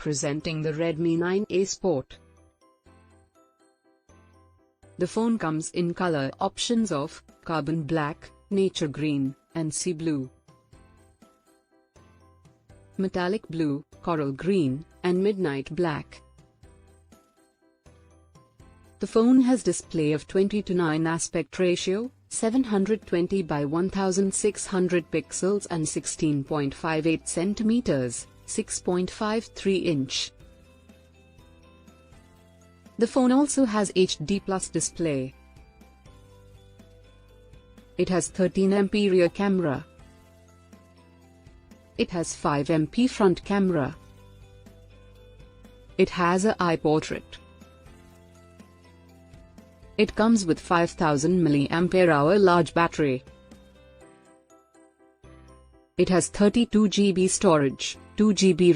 presenting the Redmi 9A Sport. The phone comes in color options of carbon black, nature green, and sea blue, metallic blue, coral green, and midnight black. The phone has display of 20:9 aspect ratio, 720 by 1600 pixels and 16.58 cm, 6.53 inch. The phone also has HD Plus display. It has 13MP rear camera. It has 5MP front camera. It has a eye portrait. It comes with 5000 mAh large battery. It has 32 GB storage, 2 GB RAM.